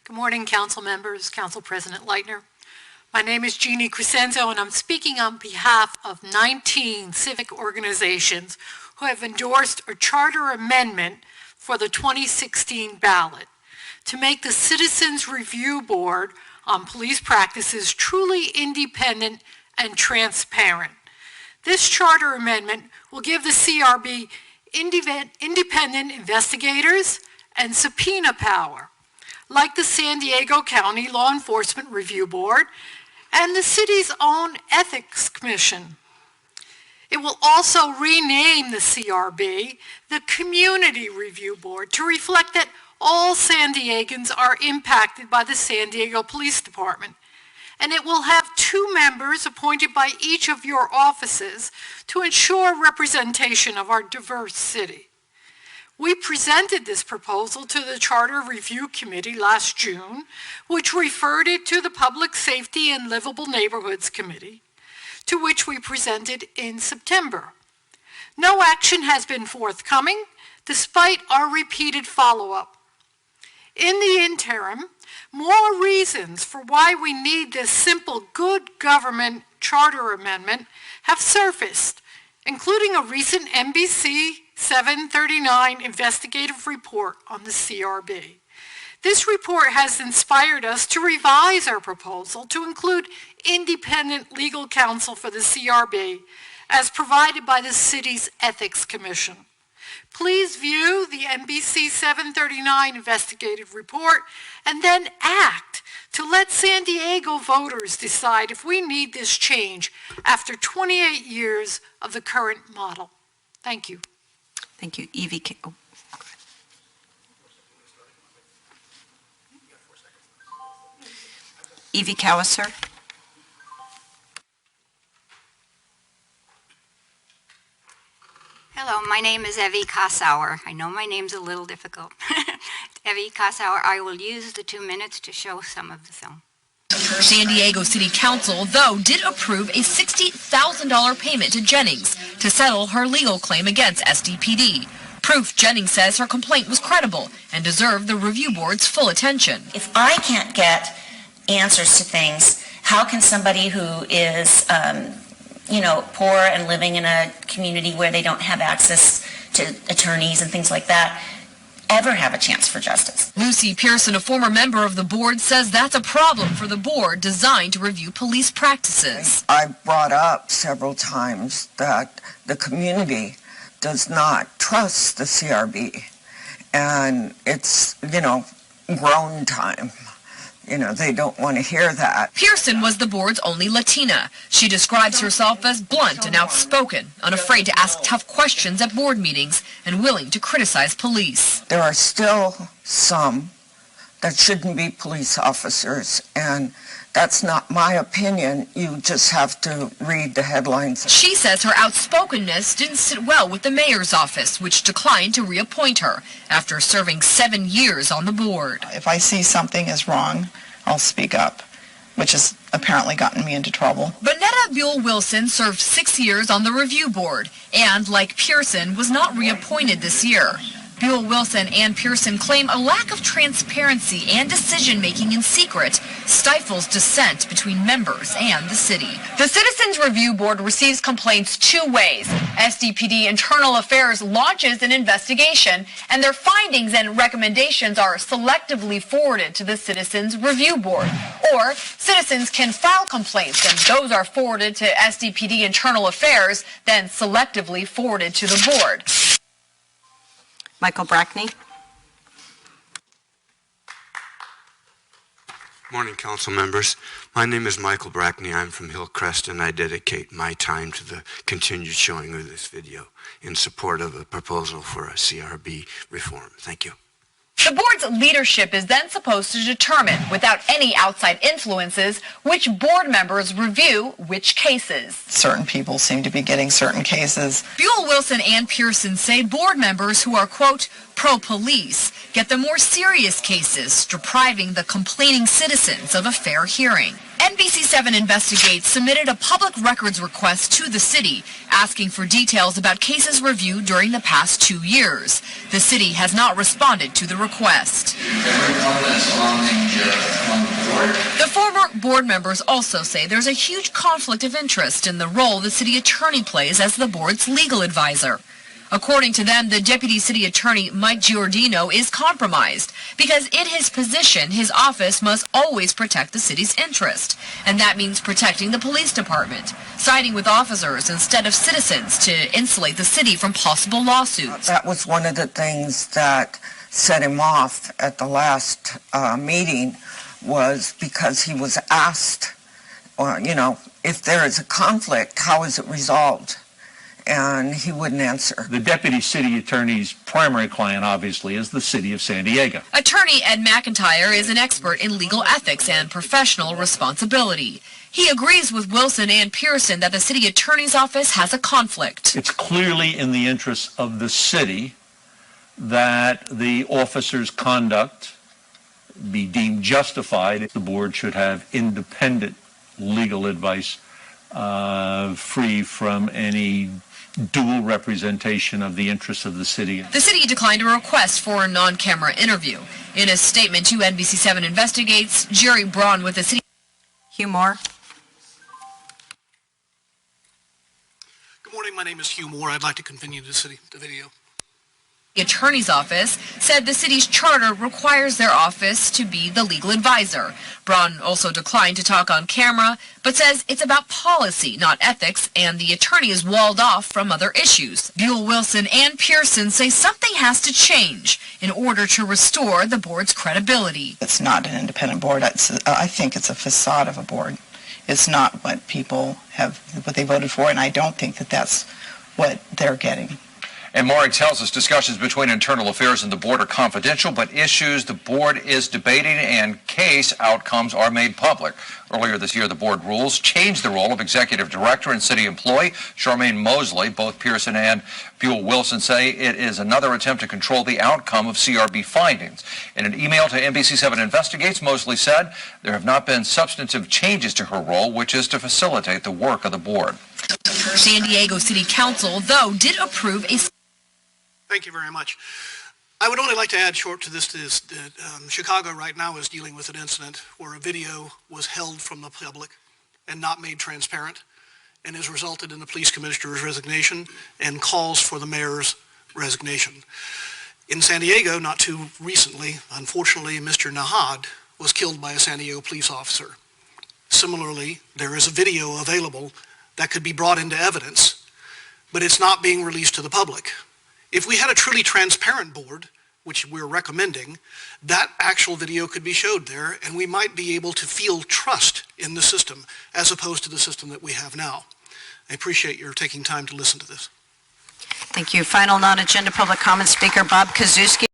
Good morning, council members, Council President Leitner. My name is Jeannie Crescendo, and I'm speaking on behalf of 19 civic organizations who have endorsed a charter amendment for the 2016 ballot to make the Citizens Review Board on Police Practices truly independent and transparent. This charter amendment will give the CRB independent investigators and subpoena power, like the San Diego County Law Enforcement Review Board and the city's own Ethics Commission. It will also rename the CRB the Community Review Board to reflect that all San Diegans are impacted by the San Diego Police Department. And it will have 2 members appointed by each of your offices to ensure representation of our diverse city. We presented this proposal to the Charter Review Committee last June, which referred it to the Public Safety and Livable Neighborhoods Committee, to which we presented in September. No action has been forthcoming, despite our repeated follow-up. In the interim, more reasons for why we need this simple good government charter amendment have surfaced, including a recent NBC 739 investigative report on the CRB. This report has inspired us to revise our proposal to include independent legal counsel for the CRB as provided by the city's Ethics Commission. Please view the NBC 739 investigative report and then act to let San Diego voters decide if we need this change after 28 years of the current model. Thank you. Thank you. Evie Kousar. Hello, my name is Evie Kosower. I know my name's a little difficult. Evie Kosower. I will use the 2 minutes to show some of the film. San Diego City Council, though, did approve a $60,000 payment to Jennings to settle her legal claim against SDPD. Proof Jennings says her complaint was credible and deserved the review board's full attention. If I can't get answers to things, how can somebody who is poor and living in a community where they don't have access to attorneys and things like that ever have a chance for justice? Lucy Pearson, a former member of the board, says that's a problem for the board designed to review police practices. I brought up several times that the community does not trust the CRB, and it's, grown time. They don't want to hear that. Pearson was the board's only Latina. She describes herself as blunt and outspoken, unafraid to ask tough questions at board meetings, and willing to criticize police. There are still some that shouldn't be police officers, and that's not my opinion. You just have to read the headlines. She says her outspokenness didn't sit well with the mayor's office, which declined to reappoint her after serving 7 years on the board. If I see something is wrong, I'll speak up, which has apparently gotten me into trouble. But Netta Buell-Wilson served 6 years on the review board and, like Pearson, was not reappointed this year. Buell-Wilson and Pearson claim a lack of transparency and decision-making in secret stifles dissent between members and the city. The Citizens Review Board receives complaints 2 ways. SDPD Internal Affairs launches an investigation, and their findings and recommendations are selectively forwarded to the Citizens Review Board. Or citizens can file complaints, and those are forwarded to SDPD Internal Affairs, then selectively forwarded to the board. Michael Brackney. Morning, council members. My name is Michael Brackney. I'm from Hillcrest, and I dedicate my time to the continued showing of this video in support of a proposal for a CRB reform. Thank you. The board's leadership is then supposed to determine, without any outside influences, which board members review which cases. Certain people seem to be getting certain cases. Buell-Wilson and Pearson say board members who are, quote, pro-police, get the more serious cases, depriving the complaining citizens of a fair hearing. NBC7 Investigates submitted a public records request to the city, asking for details about cases reviewed during the past 2 years. The city has not responded to the request. The former board members also say there's a huge conflict of interest in the role the city attorney plays as the board's legal advisor. According to them, the deputy city attorney, Mike Giordino, is compromised because in his position, his office must always protect the city's interest. And that means protecting the police department, siding with officers instead of citizens to insulate the city from possible lawsuits. That was one of the things that set him off at the last meeting, was because he was asked, if there is a conflict, how is it resolved? And he wouldn't answer. The deputy city attorney's primary client, obviously, is the city of San Diego. Attorney Ed McIntyre is an expert in legal ethics and professional responsibility. He agrees with Wilson and Pearson that the city attorney's office has a conflict. It's clearly in the interests of the city that the officer's conduct be deemed justified. The board should have independent legal advice, free from any dual representation of the interests of the city. The city declined a request for a non-camera interview. In a statement to NBC7 Investigates, Jerry Braun with the city. Hugh Moore. Good morning, my name is Hugh Moore. I'd like to continue the video. The attorney's office said the city's charter requires their office to be the legal advisor. Braun also declined to talk on camera, but says it's about policy, not ethics, and the attorney is walled off from other issues. Buell, Wilson, and Pearson say something has to change in order to restore the board's credibility. It's not an independent board. I think it's a facade of a board. It's not what what they voted for, and I don't think that that's what they're getting. And Maury tells us discussions between internal affairs and the board are confidential, but issues the board is debating and case outcomes are made public. Earlier this year, the board rules changed the role of executive director and city employee Charmaine Mosley. Both Pearson and Buell Wilson say it is another attempt to control the outcome of CRB findings. In an email to NBC7 Investigates, Mosley said there have not been substantive changes to her role, which is to facilitate the work of the board. San Diego City Council, though, did approve a... Thank you very much. I would only like to add short to this that Chicago right now is dealing with an incident where a video was held from the public and not made transparent, and has resulted in the police commissioner's resignation and calls for the mayor's resignation. In San Diego, not too recently, unfortunately, Mr. Nahad was killed by a San Diego police officer. Similarly, there is a video available that could be brought into evidence, but it's not being released to the public. If we had a truly transparent board, which we're recommending, that actual video could be showed there, and we might be able to feel trust in the system as opposed to the system that we have now. I appreciate your taking time to listen to this. Thank you. Final non-agenda public comment speaker, Bob Kaczewski.